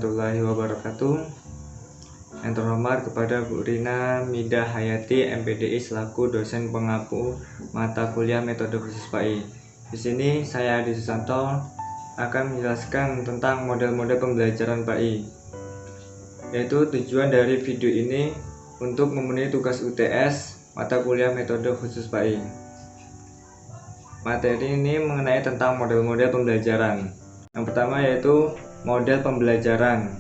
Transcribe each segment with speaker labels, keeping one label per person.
Speaker 1: warahmatullahi wabarakatuh. Yang terhormat kepada Bu Rina Mida Hayati, MPDI selaku dosen pengampu mata kuliah metode khusus PAI. Di sini saya Adi Susanto akan menjelaskan tentang model-model pembelajaran PAI. Yaitu tujuan dari video ini untuk memenuhi tugas UTS mata kuliah metode khusus PAI. Materi ini mengenai tentang model-model pembelajaran. Yang pertama yaitu model pembelajaran.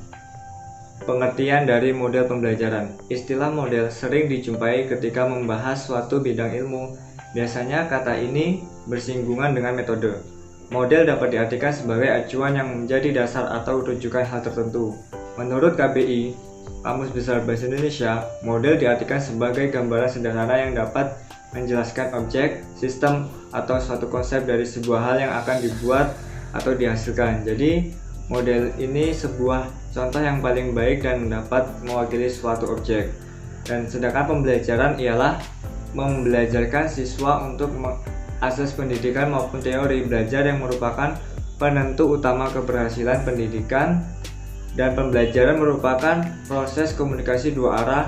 Speaker 1: Pengertian dari model pembelajaran. Istilah model sering dijumpai ketika membahas suatu bidang ilmu. Biasanya kata ini bersinggungan dengan metode. Model dapat diartikan sebagai acuan yang menjadi dasar atau rujukan hal tertentu. Menurut KBI, Kamus Besar Bahasa Indonesia, model diartikan sebagai gambaran sederhana yang dapat menjelaskan objek, sistem, atau suatu konsep dari sebuah hal yang akan dibuat atau dihasilkan. Jadi model ini sebuah contoh yang paling baik dan dapat mewakili suatu objek. Dan sedangkan pembelajaran ialah membelajarkan siswa untuk mengakses pendidikan maupun teori belajar yang merupakan penentu utama keberhasilan pendidikan. Dan pembelajaran merupakan proses komunikasi dua arah.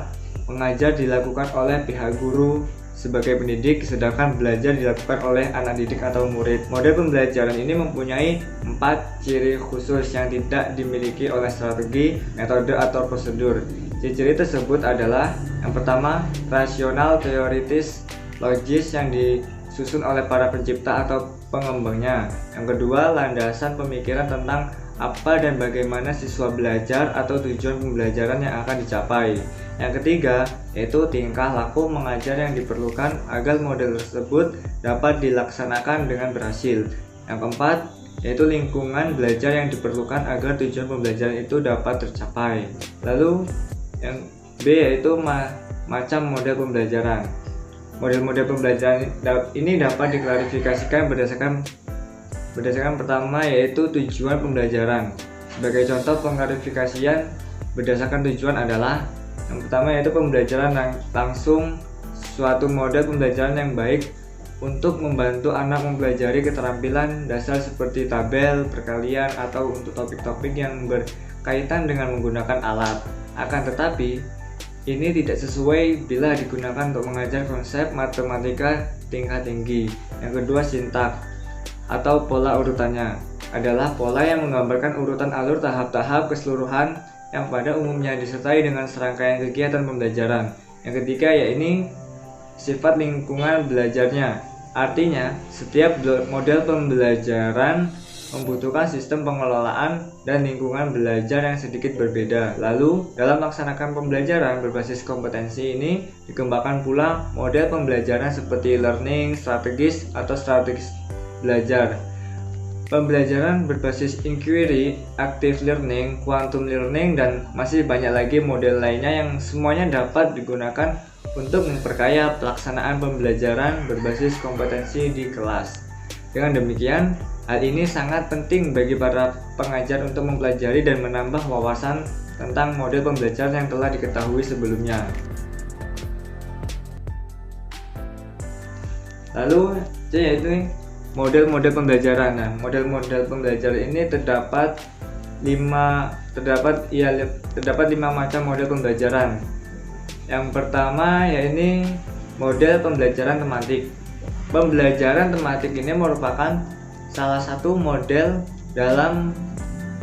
Speaker 1: Mengajar dilakukan oleh pihak guru sebagai pendidik, sedangkan belajar dilakukan oleh anak didik atau murid. Model pembelajaran ini mempunyai 4 ciri khusus yang tidak dimiliki oleh strategi, metode, atau prosedur. Ciri-ciri tersebut adalah: yang pertama, rasional, teoritis, logis yang disusun oleh para pencipta atau pengembangnya. Yang kedua, landasan pemikiran tentang apa dan bagaimana siswa belajar atau tujuan pembelajaran yang akan dicapai. Yang ketiga, yaitu tingkah laku mengajar yang diperlukan agar model tersebut dapat dilaksanakan dengan berhasil. Yang keempat, yaitu lingkungan belajar yang diperlukan agar tujuan pembelajaran itu dapat tercapai. Lalu yang B yaitu macam model pembelajaran. Model-model pembelajaran ini dapat diklarifikasikan berdasarkan pertama yaitu tujuan pembelajaran. Sebagai contoh pengklarifikasian berdasarkan tujuan adalah: yang pertama yaitu pembelajaran langsung, suatu model pembelajaran yang baik untuk membantu anak mempelajari keterampilan dasar seperti tabel, perkalian, atau untuk topik-topik yang berkaitan dengan menggunakan alat. Akan tetapi, ini tidak sesuai bila digunakan untuk mengajar konsep matematika tingkat tinggi. Yang kedua, sintak atau pola urutannya adalah pola yang menggambarkan urutan alur tahap-tahap keseluruhan yang pada umumnya disertai dengan serangkaian kegiatan pembelajaran. Yang ketiga yaitu sifat lingkungan belajarnya. Artinya, setiap model pembelajaran membutuhkan sistem pengelolaan dan lingkungan belajar yang sedikit berbeda. Lalu, dalam melaksanakan pembelajaran berbasis kompetensi ini dikembangkan pula model pembelajaran seperti learning strategis atau strategis belajar. Pembelajaran berbasis inquiry, active learning, quantum learning, dan masih banyak lagi model lainnya yang semuanya dapat digunakan untuk memperkaya pelaksanaan pembelajaran berbasis kompetensi di kelas. Dengan demikian, hal ini sangat penting bagi para pengajar untuk mempelajari dan menambah wawasan tentang model pembelajaran yang telah diketahui sebelumnya. Lalu, yaitu model-model pembelajaran. Nah, model-model pembelajaran ini terdapat 5 macam model pembelajaran. Yang pertama yaitu model pembelajaran tematik. Pembelajaran tematik ini merupakan salah satu model dalam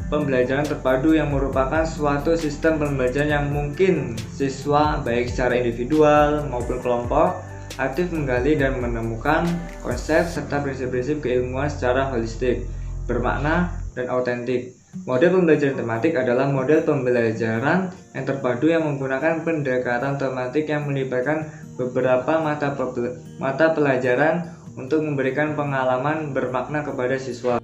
Speaker 1: pembelajaran terpadu yang merupakan suatu sistem pembelajaran yang mungkin siswa baik secara individual maupun kelompok aktif menggali dan menemukan konsep serta prinsip-prinsip keilmuan secara holistik, bermakna, dan autentik. Model pembelajaran tematik adalah model pembelajaran yang terpadu yang menggunakan pendekatan tematik yang melibatkan beberapa mata pelajaran untuk memberikan pengalaman bermakna kepada siswa.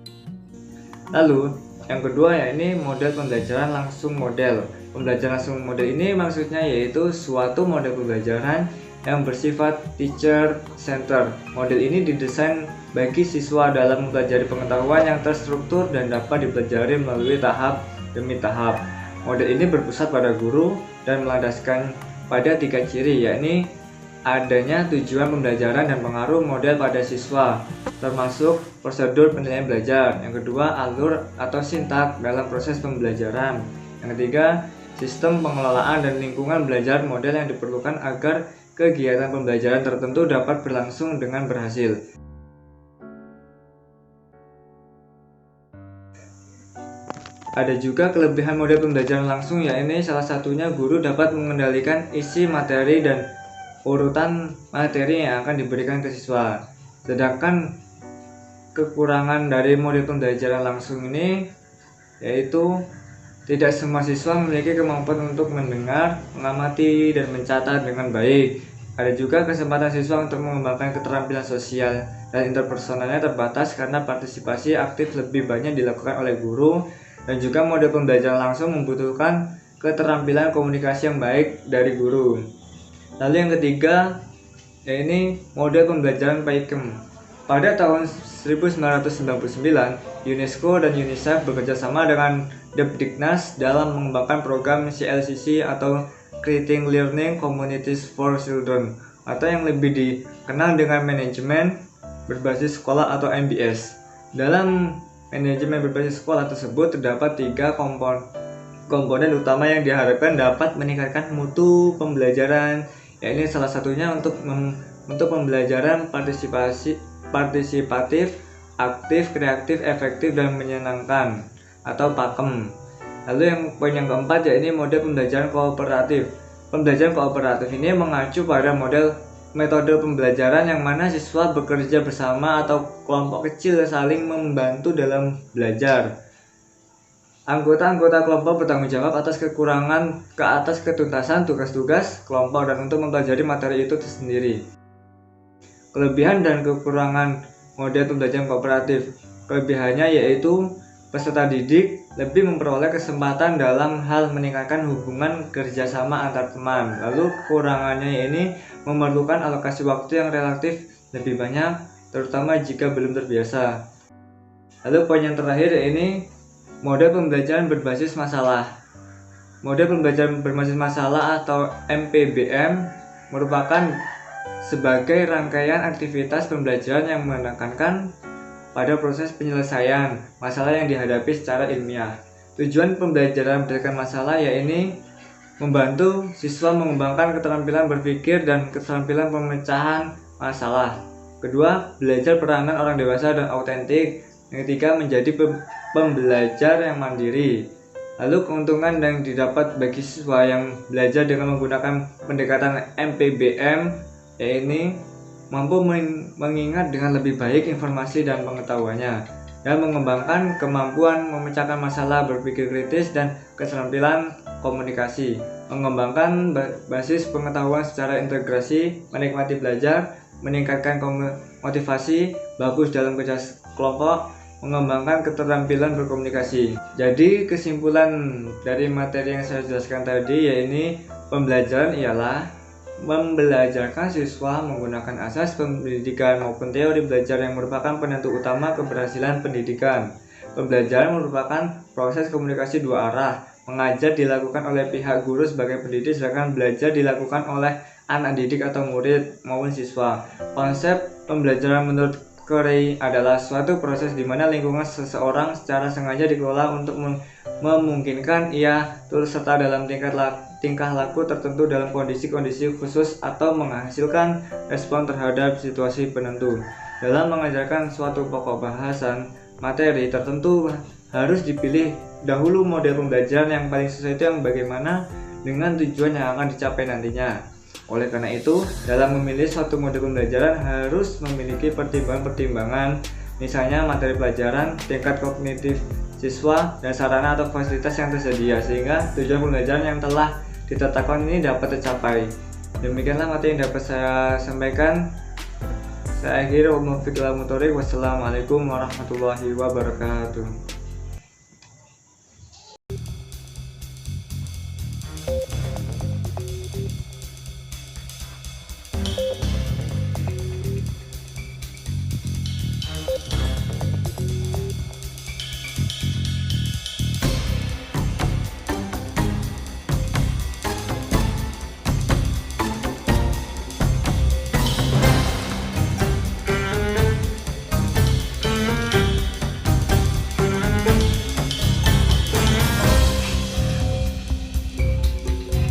Speaker 1: Lalu, yang kedua yaitu model pembelajaran langsung model. Pembelajaran langsung model ini maksudnya yaitu suatu model pembelajaran yang bersifat teacher center. Model ini didesain bagi siswa dalam mempelajari pengetahuan yang terstruktur dan dapat dipelajari melalui tahap demi tahap. Model ini berpusat pada guru dan melandaskan pada 3 ciri, yakni adanya tujuan pembelajaran dan pengaruh model pada siswa, termasuk prosedur penilaian belajar. Yang kedua, alur atau sintak dalam proses pembelajaran. Yang ketiga, sistem pengelolaan dan lingkungan belajar model yang diperlukan agar kegiatan pembelajaran tertentu dapat berlangsung dengan berhasil. Ada juga kelebihan model pembelajaran langsung, yaitu salah satunya guru dapat mengendalikan isi materi dan urutan materi yang akan diberikan ke siswa. Sedangkan kekurangan dari model pembelajaran langsung ini yaitu tidak semua siswa memiliki kemampuan untuk mendengar, mengamati, dan mencatat dengan baik. Ada juga kesempatan siswa untuk mengembangkan keterampilan sosial dan interpersonalnya terbatas karena partisipasi aktif lebih banyak dilakukan oleh guru. Dan juga model pembelajaran langsung membutuhkan keterampilan komunikasi yang baik dari guru. Lalu yang ketiga, yaitu model pembelajaran PAIKM. Pada tahun 1999, UNESCO dan UNICEF bekerja sama dengan Depdiknas dalam mengembangkan program CLCC atau Creating Learning Communities for Children, atau yang lebih dikenal dengan manajemen berbasis sekolah atau MBS. Dalam manajemen berbasis sekolah tersebut terdapat 3 komponen utama yang diharapkan dapat meningkatkan mutu pembelajaran, yaitu salah satunya untuk pembelajaran partisipatif, aktif, kreatif, efektif, dan menyenangkan atau PAKEM. Lalu yang poin yang keempat yaitu model pembelajaran kooperatif. Pembelajaran kooperatif ini mengacu pada metode pembelajaran yang mana siswa bekerja bersama atau kelompok kecil saling membantu dalam belajar. Anggota-anggota kelompok bertanggung jawab atas ketuntasan tugas-tugas kelompok dan untuk mempelajari materi itu sendiri. Kelebihan dan kekurangan model pembelajaran kooperatif. Kelebihannya yaitu peserta didik lebih memperoleh kesempatan dalam hal meningkatkan hubungan kerjasama antar teman. Lalu kekurangannya ini memerlukan alokasi waktu yang relatif lebih banyak, terutama jika belum terbiasa. Lalu poin yang terakhir ini model pembelajaran berbasis masalah. Model pembelajaran berbasis masalah atau MPBM merupakan sebagai rangkaian aktivitas pembelajaran yang menekankan pada proses penyelesaian masalah yang dihadapi secara ilmiah. Tujuan pembelajaran berdasarkan masalah yaitu membantu siswa mengembangkan keterampilan berpikir dan keterampilan pemecahan masalah. Kedua, belajar peranan orang dewasa dan autentik. Yang ketiga, menjadi pembelajar yang mandiri. Lalu keuntungan yang didapat bagi siswa yang belajar dengan menggunakan pendekatan MPBM yaitu mampu mengingat dengan lebih baik informasi dan pengetahuannya, dan mengembangkan kemampuan memecahkan masalah, berpikir kritis, dan keterampilan komunikasi, mengembangkan basis pengetahuan secara integrasi, menikmati belajar, meningkatkan motivasi, bagus dalam kerja kelompok, mengembangkan keterampilan berkomunikasi. Jadi kesimpulan dari materi yang saya jelaskan tadi yaitu pembelajaran ialah membelajarkan siswa menggunakan asas pendidikan maupun teori belajar yang merupakan penentu utama keberhasilan pendidikan. Pembelajaran merupakan proses komunikasi dua arah. Mengajar dilakukan oleh pihak guru sebagai pendidik, sedangkan belajar dilakukan oleh anak didik atau murid maupun siswa. Konsep pembelajaran menurut Corey adalah suatu proses di mana lingkungan seseorang secara sengaja dikelola untuk memungkinkan ia turut serta dalam tingkah laku tertentu dalam kondisi-kondisi khusus atau menghasilkan respon terhadap situasi penentu. Dalam mengajarkan suatu pokok bahasan materi tertentu harus dipilih dahulu model pembelajaran yang paling sesuai itu yang bagaimana dengan tujuan yang akan dicapai nantinya. Oleh karena itu, dalam memilih suatu model pembelajaran harus memiliki pertimbangan-pertimbangan, misalnya materi pelajaran, tingkat kognitif siswa, dan sarana atau fasilitas yang tersedia, sehingga tujuan pembelajaran yang telah ditetapkan ini dapat tercapai. Demikianlah materi yang dapat saya sampaikan. Saya akhiri. Wassalamualaikum warahmatullahi wabarakatuh.